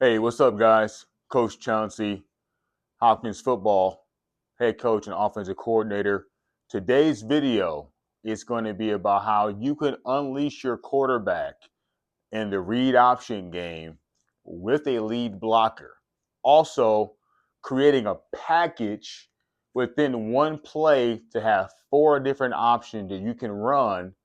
Hey, what's up, guys? Coach Chauncy, Hopkins football head coach and offensive coordinator. Today's video is going to be about how you can unleash your quarterback in the read option game with a lead blocker. Also, creating a package within one play to have 4 different options that you can run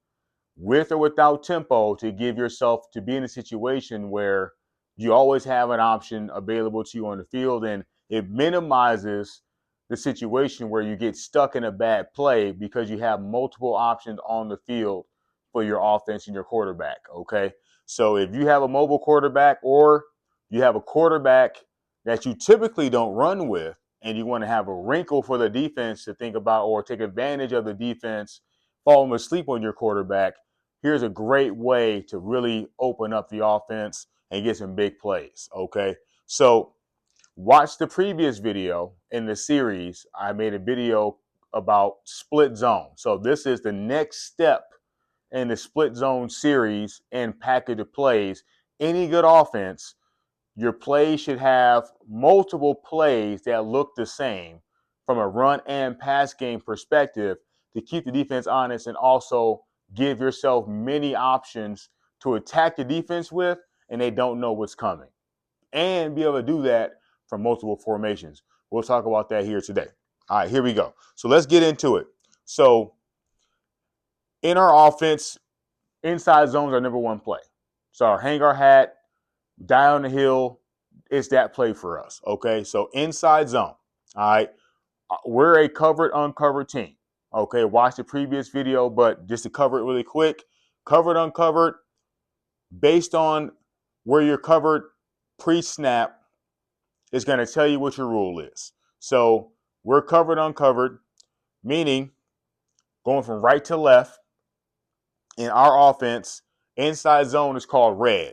with or without tempo to give yourself to be in a situation where you always have an option available to you on the field, and it minimizes the situation where you get stuck in a bad play because you have multiple options on the field for your offense and your quarterback. Okay, so if you have a mobile quarterback or you have a quarterback that you typically don't run with and you want to have a wrinkle for the defense to think about or take advantage of the defense falling asleep on your quarterback, here's a great way to really open up the offense and get some big plays. Okay, so watch the previous video in the series. I made a video about split zone. So this is the next step in the split zone series and package of plays. Any good offense, your play should have multiple plays that look the same from a run and pass game perspective to keep the defense honest and also give yourself many options to attack the defense with, and they don't know what's coming. And be able to do that from multiple formations. We'll talk about that here today. All right, here we go. So let's get into it. So in our offense, inside zones are number one play. So our hang our hat, down the hill, it's that play for us. Okay, so inside zone. All right, we're a covered, uncovered team. Okay, watch the previous video, but just to cover it really quick, covered, uncovered, based on where you're covered pre-snap, is going to tell you what your rule is. So we're covered, uncovered, meaning going from right to left in our offense, inside zone is called red.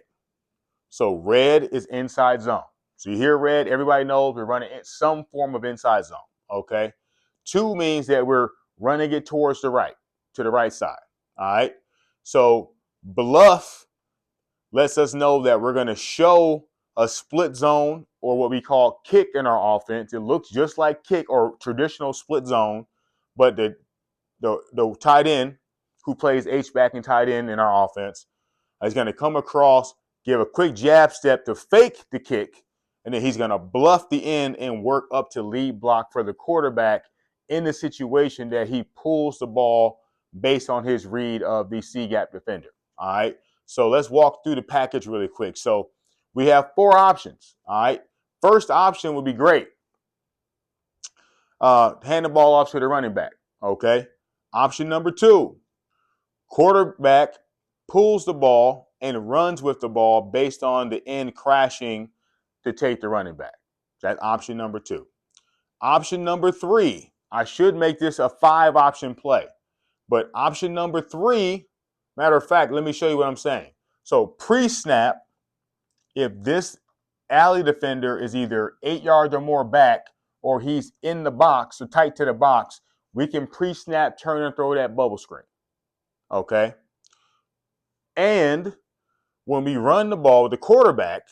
So red is inside zone. So you hear red, everybody knows we're running some form of inside zone. Okay. 2 means that we're running it towards the right, to the right side. All right. So bluff lets us know that we're going to show a split zone or what we call kick in our offense. It looks just like kick or traditional split zone, but the tight end who plays H-back and tight end in our offense is going to come across, give a quick jab step to fake the kick, and then he's going to bluff the end and work up to lead block for the quarterback in the situation that he pulls the ball based on his read of the C-gap defender. All right, so let's walk through the package really quick. So we have 4 options. All right, first option would be great. Hand the ball off to the running back. Okay, option number 2, quarterback pulls the ball and runs with the ball based on the end crashing to take the running back. That's option number 2. Option number 3, I should make this a 5-option play. But option number 3, matter of fact, let me show you what I'm saying. So pre-snap, if this alley defender is either 8 yards or more back or he's in the box or tight to the box, we can pre-snap, turn and throw that bubble screen. Okay? And when we run the ball with the quarterback,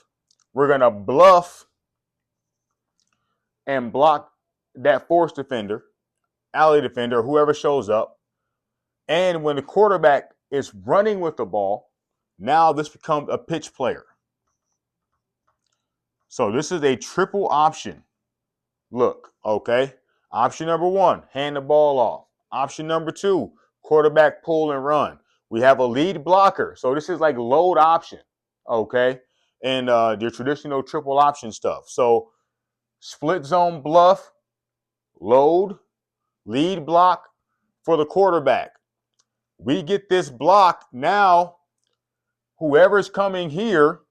we're going to bluff and block that force defender, alley defender, whoever shows up. And when the quarterback is running with the ball, now this becomes a pitch player. So this is a triple option look, okay? Option number 1, hand the ball off. Option number 2, quarterback pull and run. We have a lead blocker. So this is like load option, okay? And your traditional triple option stuff. So split zone bluff, load, lead block for the quarterback. We get this block. Now, whoever's coming here,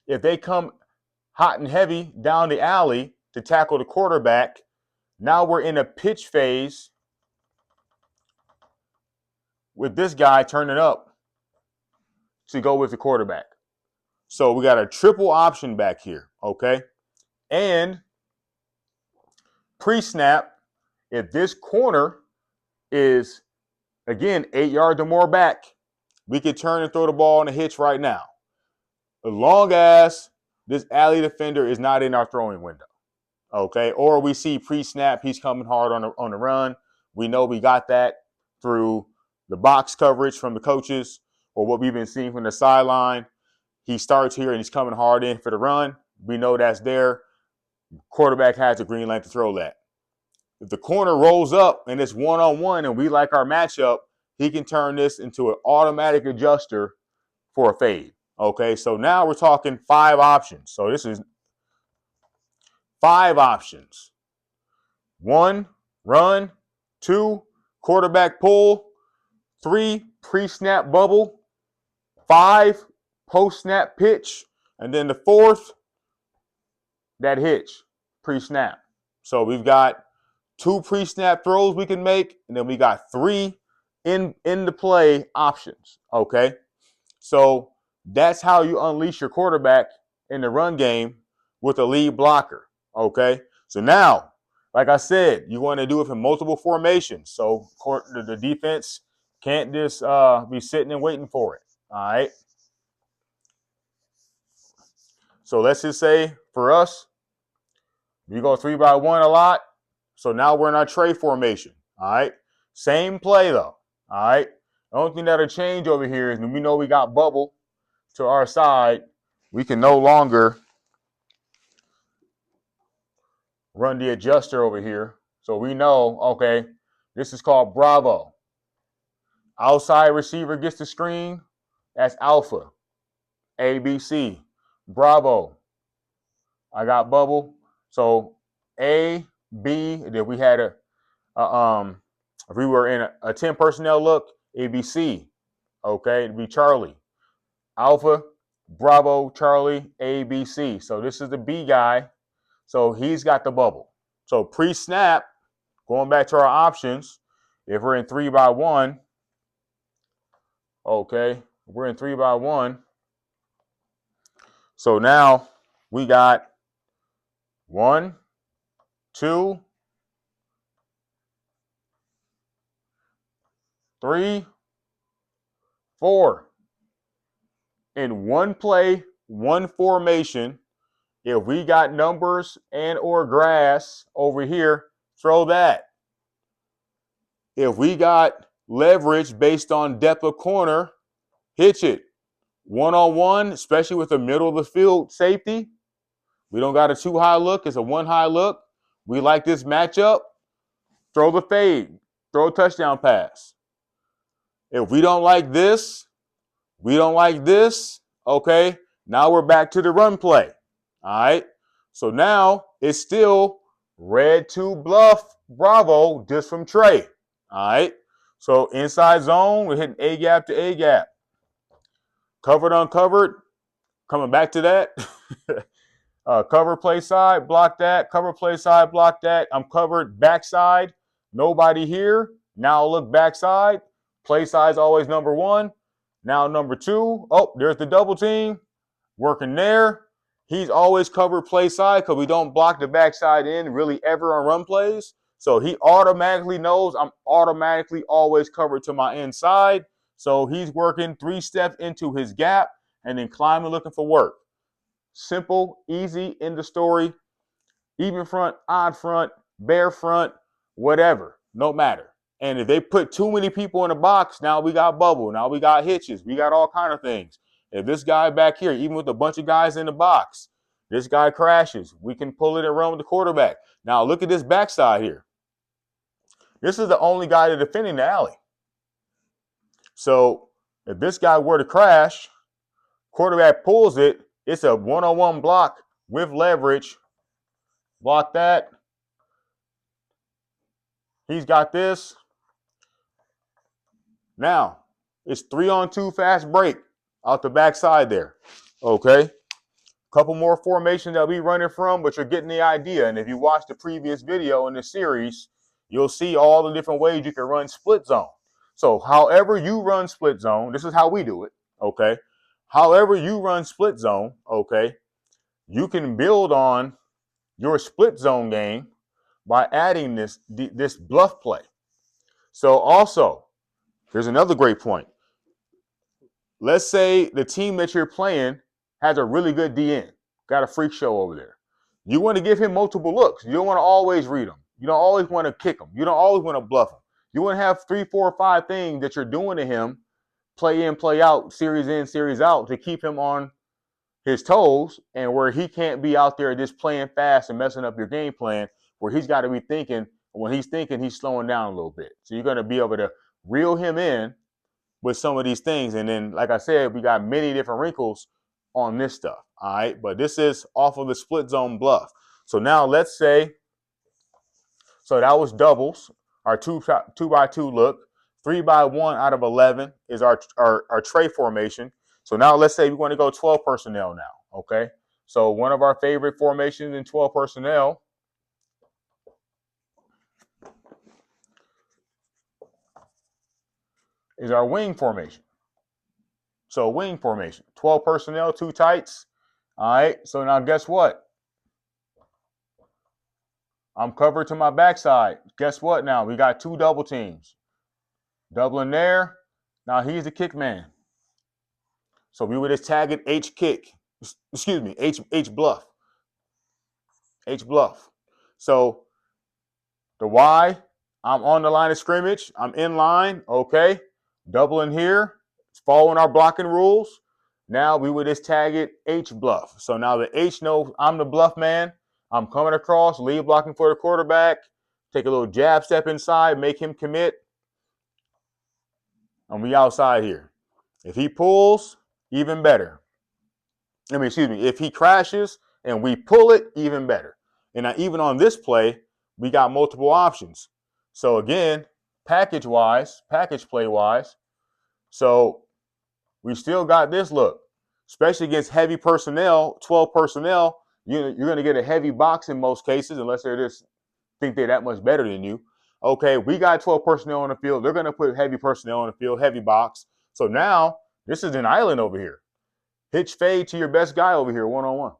if they come hot and heavy down the alley to tackle the quarterback, now we're in a pitch phase with this guy turning up to go with the quarterback. So we got a triple option back here, okay? And pre-snap, if this corner is, again, 8 yards or more back, we could turn and throw the ball on a hitch right now. As long as this alley defender is not in our throwing window. Okay, or we see pre-snap, he's coming hard on the run. We know we got that through the box coverage from the coaches or what we've been seeing from the sideline. He starts here and he's coming hard in for the run. We know that's there. Quarterback has a green light to throw that. If the corner rolls up and it's one-on-one and we like our matchup, he can turn this into an automatic adjuster for a fade. Okay, so now we're talking 5 options. So this is 5 options. 1, run. 2, quarterback pull. 3, pre-snap bubble. 5, post-snap pitch. And then the 4th, that hitch, pre-snap. So we've got 2 pre-snap throws we can make, and then we got 3 in the play options. Okay, so that's how you unleash your quarterback in the run game with a lead blocker. Okay, so now, like I said, you want to do it for multiple formations. So the defense can't just be sitting and waiting for it. All right. So let's just say for us, we go 3-by-1 a lot. So now we're in our tray formation. All right. Same play though. All right. The only thing that'll change over here is when we know we got bubble to our side, we can no longer run the adjuster over here. So we know, okay, this is called Bravo. Outside receiver gets the screen. That's Alpha. ABC. Bravo. I got bubble. So A, B, then we had if we were in a 10 personnel look, it'd be C. Okay, it'd be Charlie. Alpha, Bravo, Charlie, A, B, C. So this is the B guy. So he's got the bubble. So pre-snap, going back to our options, if we're in 3-by-1, okay, we're in 3-by-1. So now we got 1, 2, 3, 4. In one play, one formation, if we got numbers and or grass over here, throw that. If we got leverage based on depth of corner, hitch it. One-on-one, especially with the middle of the field safety, we don't got a 2-high look. It's a 1-high look. We like this matchup. Throw the fade. Throw a touchdown pass. If we don't like this, okay, now we're back to the run play. All right. So now it's still red 2 bluff, Bravo, just from Trey. All right. So inside zone, we're hitting A gap to A gap. Covered, uncovered. Coming back to that. Cover, play side, block that. Cover, play side, block that. I'm covered backside. Nobody here. Now look backside. Play side's always number 1. Now number 2. Oh, there's the double team. Working there. He's always covered play side because we don't block the backside in really ever on run plays. So he automatically knows I'm automatically always covered to my inside. So he's working 3 steps into his gap and then climbing looking for work. Simple, easy, in the story. Even front, odd front, bare front, whatever. No matter. And if they put too many people in the box, now we got bubble. Now we got hitches. We got all kind of things. If this guy back here, even with a bunch of guys in the box, this guy crashes, we can pull it and run with the quarterback. Now look at this backside here. This is the only guy that's defending the alley. So if this guy were to crash, quarterback pulls it, it's a one-on-one block with leverage. Block that. He's got this. Now, it's 3-on-2 fast break out the backside there. Okay. Couple more formations that we running from, but you're getting the idea. And if you watch the previous video in the series, you'll see all the different ways you can run split zone. So however you run split zone, this is how we do it. Okay. However you run split zone, okay, you can build on your split zone game by adding this bluff play. So also, here's another great point. Let's say the team that you're playing has a really good DN. got a freak show over there. You want to give him multiple looks. You don't want to always read him. You don't always want to kick him. You don't always want to bluff him. You want to have 3, 4, or 5 things that you're doing to him, play in, play out, series in, series out, to keep him on his toes, and where he can't be out there just playing fast and messing up your game plan, where he's got to be thinking. When he's thinking, he's slowing down a little bit. So you're going to be able to reel him in with some of these things. And then, like I said, we got many different wrinkles on this stuff. All right. But this is off of the split zone bluff. So now let's say, so that was doubles, our 2x2 look. 3x1 out of 11 is our tray formation. So now let's say we want to go 12 personnel now. Okay. So one of our favorite formations in 12 personnel is our wing formation. So wing formation, 12 personnel, 2 tights. All right, so now guess what? I'm covered to my backside. Guess what now? We got 2 double teams. Doubling there. Now he's the kick man. So we would just tag it H kick. Excuse me, H bluff. H bluff. So the Y, I'm on the line of scrimmage. I'm in line. Okay. Doubling here. Following our blocking rules. Now we would just tag it H bluff. So now the H knows I'm the bluff man. I'm coming across, lead blocking for the quarterback. Take a little jab step inside, make him commit. And we outside here. If he pulls, even better. If he crashes and we pull it, even better. And now even on this play, we got multiple options. So again, package play wise. So we still got this look, especially against heavy personnel, 12 personnel. You're going to get a heavy box in most cases, unless they just think they're that much better than you. Okay, we got 12 personnel on the field. They're going to put heavy personnel on the field, heavy box. So now this is an island over here. Hitch fade to your best guy over here, one-on-one.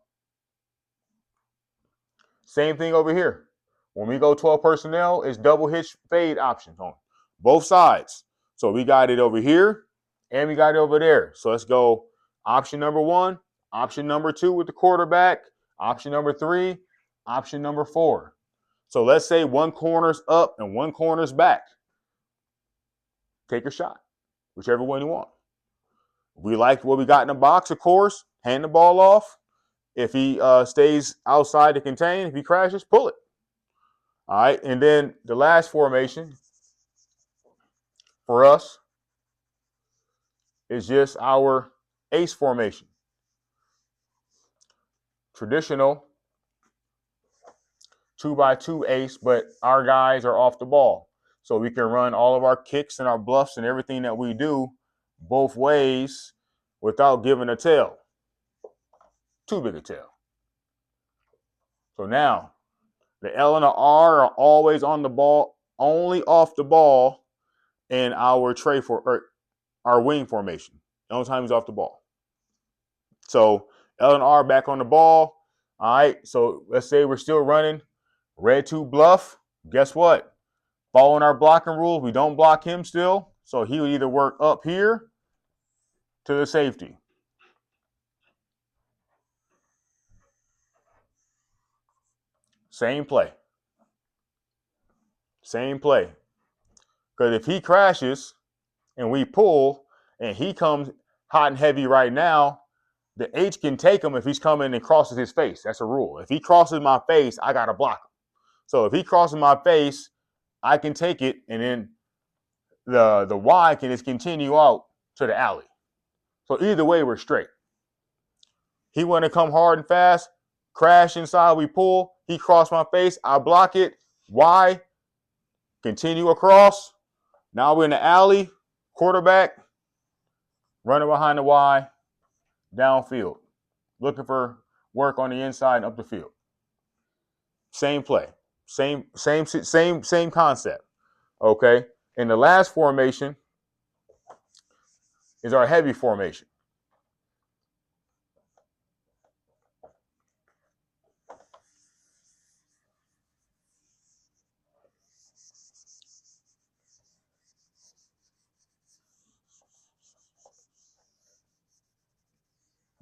Same thing over here. When we go 12 personnel, it's double hitch fade options on both sides. So we got it over here and we got it over there. So let's go option number 1, option number 2 with the quarterback, option number 3, option number 4. So let's say one corner's up and one corner's back. Take a shot, whichever one you want. We like what we got in the box, of course. Hand the ball off. If he stays outside to contain, if he crashes, pull it. All right, and then the last formation for us is just our ace formation. Traditional 2x2 ace, but our guys are off the ball. So we can run all of our kicks and our bluffs and everything that we do both ways without giving a tail. Too big a tail. So now the L and the R are always on the ball, only off the ball in our our wing formation. The only time he's off the ball. So L and R back on the ball. All right. So let's say we're still running red 2 bluff. Guess what? Following our blocking rules, we don't block him still. So he would either work up here to the safety. Same play. Same play. Because if he crashes and we pull and he comes hot and heavy right now, the H can take him if he's coming and crosses his face. That's a rule. If he crosses my face, I got to block him. So if he crosses my face, I can take it, and then the Y can just continue out to the alley. So either way, we're straight. He want to come hard and fast, crash inside, we pull. He crossed my face, I block it. Y, continue across. Now we're in the alley, quarterback, running behind the Y, downfield, looking for work on the inside and up the field. Same play, same concept. Okay, and the last formation is our heavy formation.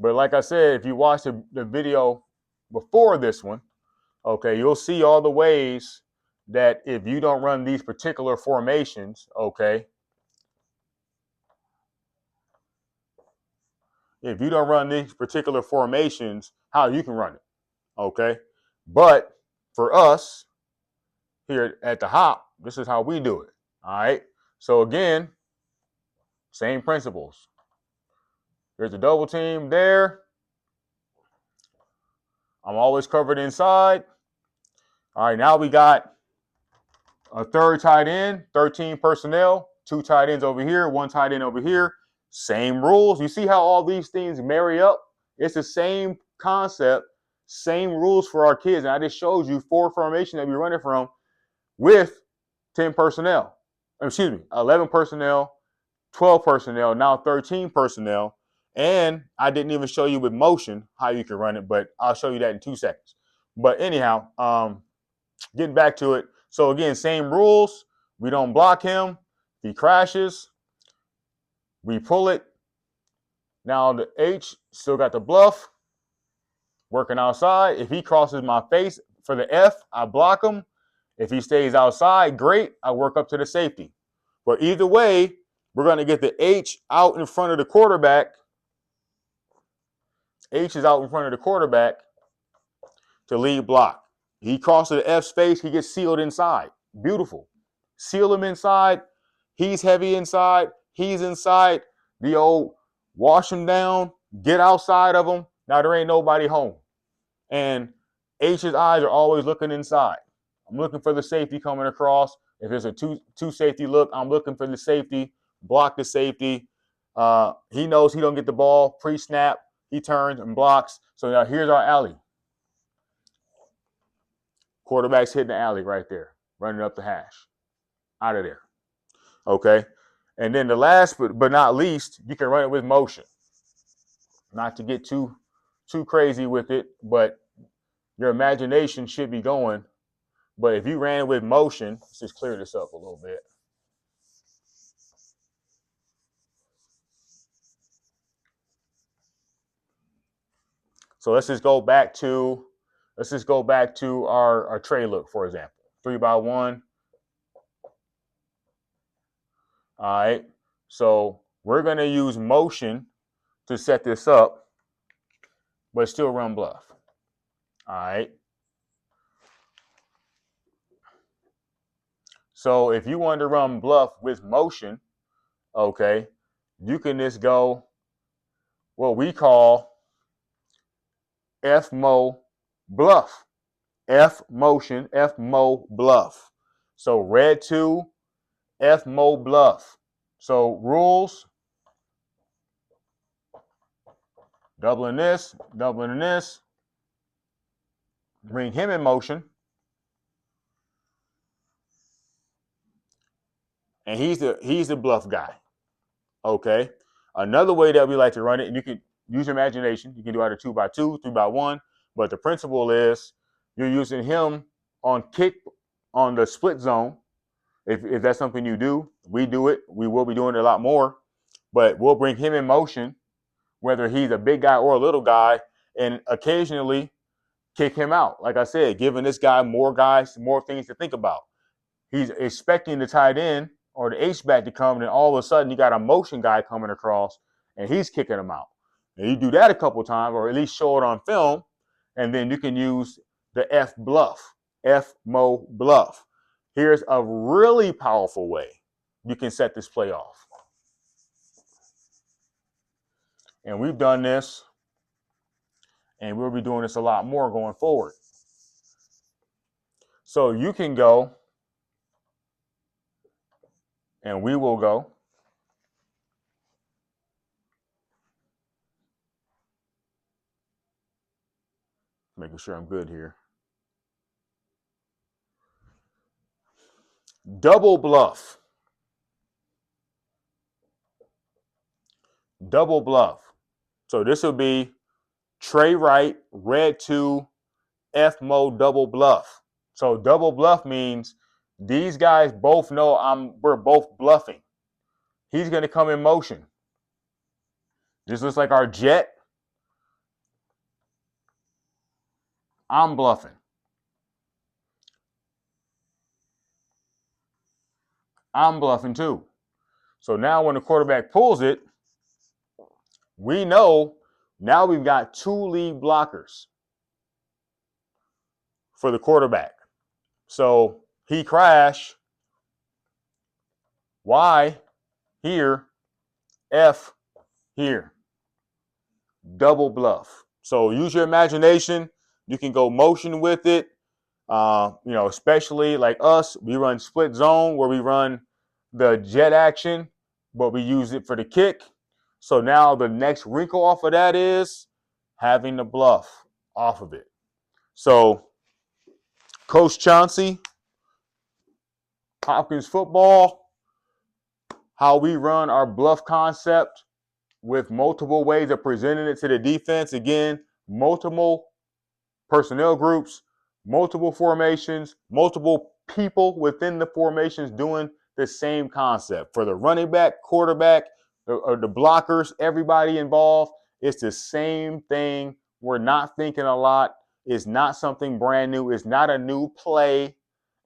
But like I said, if you watch the video before this one, okay, you'll see all the ways that if you don't run these particular formations, okay, if you don't run these particular formations, how you can run it, okay? But for us here at the hop, this is how we do it, all right? So again, same principles. There's a double team there. I'm always covered inside. All right, now we got a third tight end, 13 personnel, 2 tight ends over here, 1 tight end over here. Same rules. You see how all these things marry up? It's the same concept, same rules for our kids. And I just showed you 4 formations that we're running from with 10 personnel. Excuse me, 11 personnel, 12 personnel, now 13 personnel. And I didn't even show you with motion how you can run it, but I'll show you that in 2 seconds. But anyhow, getting back to it. So again, same rules. We don't block him. He crashes. We pull it. Now the H still got the bluff. Working outside. If he crosses my face for the F, I block him. If he stays outside, great. I work up to the safety. But either way, we're going to get the H out in front of the quarterback. H is out in front of the quarterback to lead block. He crosses the F space. He gets sealed inside. Beautiful. Seal him inside. He's heavy inside. He's inside. The old wash him down. Get outside of him. Now there ain't nobody home. And H's eyes are always looking inside. I'm looking for the safety coming across. If there's a two safety look, I'm looking for the safety. Block the safety. He knows he don't get the ball pre-snap. He turns and blocks. So now here's our alley. Quarterback's hitting the alley right there, running up the hash. Out of there. Okay? And then the last but not least, you can run it with motion. Not to get too crazy with it, but your imagination should be going. But if you ran it with motion, let's just clear this up a little bit. So let's just go back to our tray look, for example. 3x1. All right. So we're going to use motion to set this up, but still run bluff. All right. So if you want to run bluff with motion, okay, you can just go what we call F-mo bluff. F-motion, F-mo bluff. So red 2, F-mo bluff. So rules, doubling this, bring him in motion. And he's the bluff guy. Okay. Another way that we like to run it, and you can use your imagination. You can do either 2x2, 3x1, but the principle is you're using him on kick on the split zone. If that's something you do, we do it. We will be doing it a lot more, but we'll bring him in motion, whether he's a big guy or a little guy, and occasionally kick him out. Like I said, giving this guy more things to think about. He's expecting the tight end or the H-back to come, and then all of a sudden you got a motion guy coming across, and he's kicking him out. And you do that a couple times, or at least show it on film, and then you can use the F-bluff, F-mo bluff. Here's a really powerful way you can set this play off. And we've done this, and we'll be doing this a lot more going forward. So you can go, and we will go. Making sure I'm good here. Double bluff. Double bluff. So this will be tray right, red 2, F-mo double bluff. So double bluff means these guys both know we're both bluffing. He's going to come in motion. This looks like our jet. I'm bluffing. I'm bluffing too. So now when the quarterback pulls it, we know now we've got 2 lead blockers for the quarterback. So he crash, Y here, F here. Double bluff. So use your imagination. You can go motion with it. Especially like us, we run split zone where we run the jet action, but we use it for the kick. So now the next wrinkle off of that is having the bluff off of it. So Coach Chauncy, Hopkins football, how we run our bluff concept with multiple ways of presenting it to the defense. Again, multiple personnel groups, multiple formations, multiple people within the formations doing the same concept. For the running back, quarterback, the blockers, everybody involved, it's the same thing. We're not thinking a lot. It's not something brand new. It's not a new play.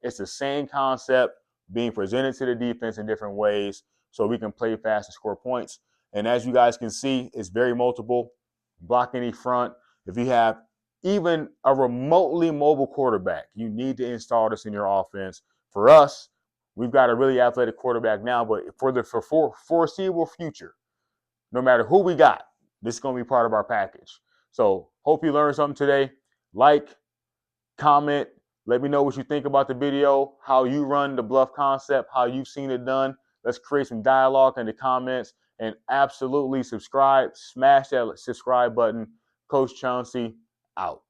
It's the same concept being presented to the defense in different ways so we can play fast and score points. And as you guys can see, it's very multiple. Block any front. If you have even a remotely mobile quarterback, you need to install this in your offense. For us, we've got a really athletic quarterback now, but for the foreseeable future, no matter who we got, this is going to be part of our package. So hope you learned something today. Like, comment, let me know what you think about the video, how you run the bluff concept, how you've seen it done. Let's create some dialogue in the comments, and absolutely subscribe. Smash that subscribe button. Coach Chauncy out.